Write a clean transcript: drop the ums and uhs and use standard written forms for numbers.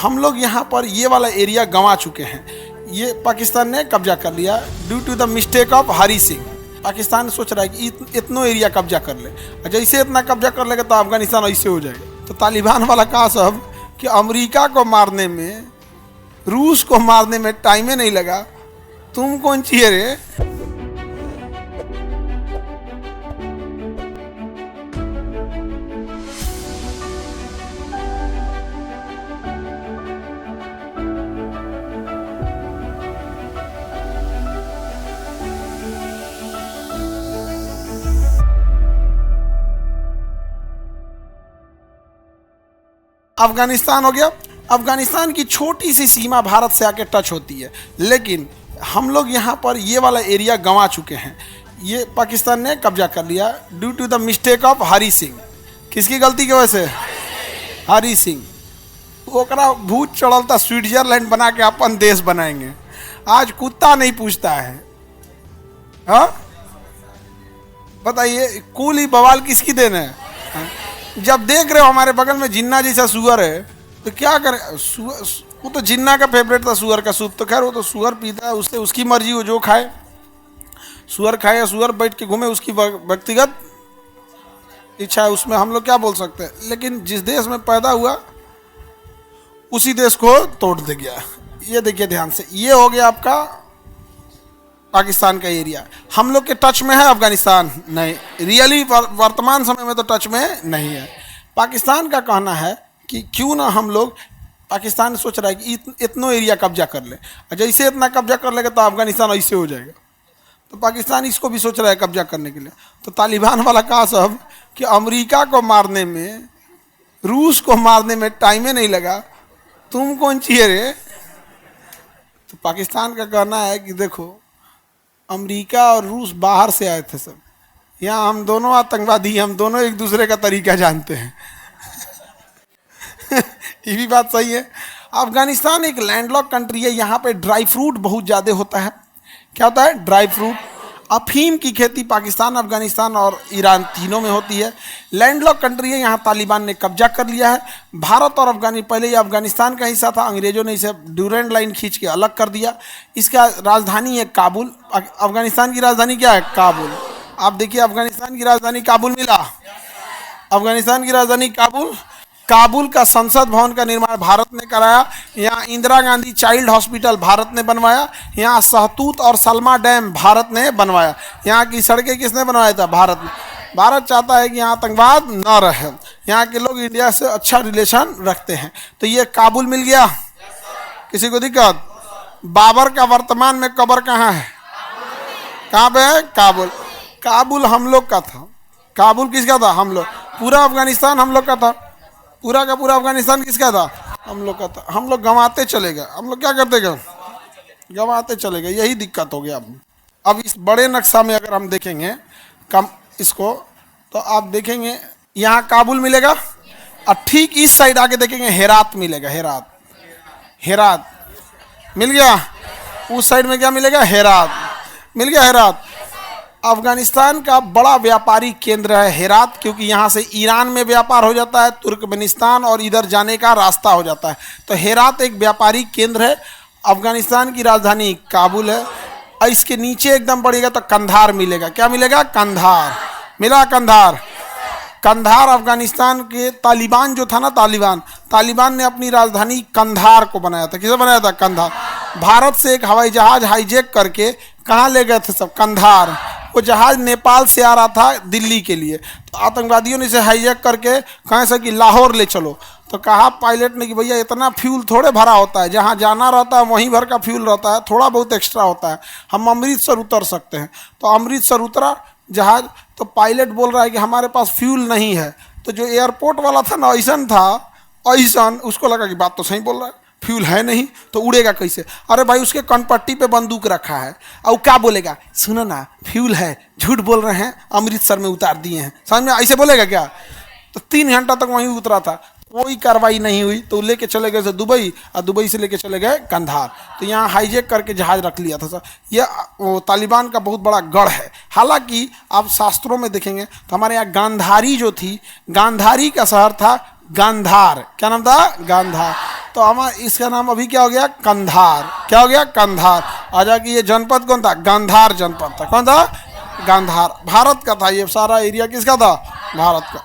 हम लोग यहाँ पर ये वाला एरिया गंवा चुके हैं। ये पाकिस्तान ने कब्जा कर लिया due to the mistake of Hari Singh. Pakistan सोच रहा है कि इतना एरिया कब्जा कर ले, और जैसे इतना कब्जा कर लेगा तो अफगानिस्तान ऐसे हो जाएगा। तो तालिबान वाला कहा सब कि अमेरिका को मारने में, रूस को मारने में टाइम ही नहीं लगा, तुम कौन चाहिए रे। अफगानिस्तान हो गया। अफगानिस्तान की छोटी सी सीमा भारत से आके टच होती है, लेकिन हम लोग यहाँ पर ये वाला एरिया गंवा चुके हैं। ये पाकिस्तान ने कब्जा कर लिया due to the mistake of Hari Singh. किसकी गलती की वजह से? हरी सिंह। ओकरा भूत चढ़ल था स्विट्जरलैंड बना के अपन देश बनाएंगे। आज कुत्ता नहीं पूछता है। हाँ बताइए, कुल ही बवाल किसकी देन है? हाँ? जब देख रहे हो हमारे बगल में जिन्ना जैसा सुअर है तो क्या करें। वो तो जिन्ना का फेवरेट था सुअर का सूप, तो खैर वो तो सुअर पीता है, उससे उसकी मर्जी, वो जो खाए। सुअर खाए या सुअर बैठ के घूमे, उसकी व्यक्तिगत इच्छा है, उसमें हम लोग क्या बोल सकते हैं। लेकिन जिस देश में पैदा हुआ उसी देश को तोड़ दे गया। ये देखिए ध्यान से, ये हो गया आपका पाकिस्तान का एरिया। हम लोग के टच में है अफगानिस्तान? नहीं, रियली वर्तमान समय में तो टच में नहीं है। पाकिस्तान का कहना है कि क्यों ना हम लोग, पाकिस्तान सोच रहा है कि इतना एरिया कब्जा कर ले, और जैसे इतना कब्जा कर लेगा तो अफगानिस्तान ऐसे हो जाएगा। तो पाकिस्तान इसको भी सोच रहा है कब्जा करने के लिए। तो तालिबान वाला कहा सब कि अमेरिका को मारने में, रूस को मारने में टाइम ही नहीं लगा, तुम कौन चाहिए रे। तो पाकिस्तान का कहना है कि देखो, अमेरिका और रूस बाहर से आए थे सब, यहाँ हम दोनों आतंकवादी, हम दोनों एक दूसरे का तरीका जानते हैं। ये भी बात सही है। अफगानिस्तान एक लैंडलॉक कंट्री है, यहाँ पे ड्राई फ्रूट बहुत ज़्यादा होता है। क्या होता है? Dry fruit. अफीम की खेती पाकिस्तान, अफगानिस्तान और ईरान तीनों में होती है। लैंडलॉक कंट्री है, यहाँ तालिबान ने कब्जा कर लिया है। भारत और पहले ये अफगानिस्तान का हिस्सा था, अंग्रेजों ने इसे ड्यूरेंट लाइन खींच के अलग कर दिया। इसका राजधानी है काबुल। अफगानिस्तान की राजधानी क्या है? काबुल। आप देखिए, अफगानिस्तान की राजधानी काबुल मिला। अफगानिस्तान की राजधानी काबुल। काबुल का संसद भवन का निर्माण भारत ने कराया। यहाँ इंदिरा गांधी चाइल्ड हॉस्पिटल भारत ने बनवाया। यहाँ सहतूत और सलमा डैम भारत ने बनवाया। यहाँ की सड़कें किसने बनवाया था? भारत ने। भारत चाहता है कि यहाँ आतंकवाद न रहे, यहाँ के लोग इंडिया से अच्छा रिलेशन रखते हैं। तो ये काबुल मिल गया। किसी को दिक्कत? बाबर का वर्तमान में कब्र कहाँ है? कहाँ पे है? काबुल। काबुल हम लोग का था। काबुल किसका था? हम लोग। पूरा अफगानिस्तान हम लोग का था। पूरा का पूरा अफगानिस्तान किसका था? हम लोग का था। हम लोग गंवाते चले गए। हम लोग क्या करते गए? गंवाते चले गए। यही दिक्कत हो गया। अब इस बड़े नक्शा में अगर हम देखेंगे कम इसको, तो आप देखेंगे यहाँ काबुल मिलेगा, और ठीक इस साइड आके देखेंगे हेरात मिलेगा। हेरात, हेरात मिल गया। उस साइड में क्या मिलेगा? हेरात मिल गया। हेरात अफगानिस्तान का बड़ा व्यापारी केंद्र है हेरात, क्योंकि यहाँ से ईरान में व्यापार हो जाता है, तुर्कमेनिस्तान और इधर जाने का रास्ता हो जाता है। तो हेरात एक व्यापारी केंद्र है। अफगानिस्तान की राजधानी काबुल है। और इसके नीचे एकदम बढ़ेगा तो कंधार मिलेगा। क्या मिलेगा? कंधार मिला। कंधार, कंधार अफगानिस्तान के तालिबान जो था ना, तालिबान ने अपनी राजधानी कंधार को बनाया था। किसे बनाया था? कंधार। भारत से एक हवाई जहाज हाईजैक करके कहाँ ले गए थे सब? कंधार। वो जहाज नेपाल से आ रहा था दिल्ली के लिए, तो आतंकवादियों ने इसे हाईजैक करके कहाँ से कि लाहौर ले चलो। तो कहा पायलट ने कि भैया इतना फ्यूल थोड़े भरा होता है, जहाँ जाना रहता है वहीं भर का फ्यूल रहता है, थोड़ा बहुत एक्स्ट्रा होता है, हम अमृतसर उतर सकते हैं। तो अमृतसर उतरा जहाज, तो पायलट बोल रहा है कि हमारे पास फ्यूल नहीं है। तो जो एयरपोर्ट वाला था ना, ऐसन था, ऐसन उसको लगा कि बात तो सही बोल रहा है, फ्यूल है नहीं तो उड़ेगा कैसे। अरे भाई, उसके कनपट्टी पे बंदूक रखा है, और क्या बोलेगा? सुनो ना, फ्यूल है, झूठ बोल रहे हैं, अमृतसर में उतार दिए हैं। समझ में? ऐसे बोलेगा क्या? तो 3 घंटा तक वहीं उतरा था, कोई कार्रवाई नहीं हुई। तो लेके चले गए दुबई, और दुबई से लेके चले गए कंधार। तो यहाँ हाईजैक करके जहाज रख लिया था सर। यह वो तालिबान का बहुत बड़ा गढ़ है। हालांकि आप शास्त्रों में देखेंगे तो हमारे यहाँ गांधारी जो थी, गांधारी का शहर था गांधार। क्या नाम था? गांधार। तो हमारा इसका नाम अभी क्या हो गया, कंधार। क्या हो गया, कंधार। आजा कि ये जनपद कौन था, गांधार जनपद था। कौन था, गांधार। भारत का था ये सारा एरिया, किसका था, भारत का।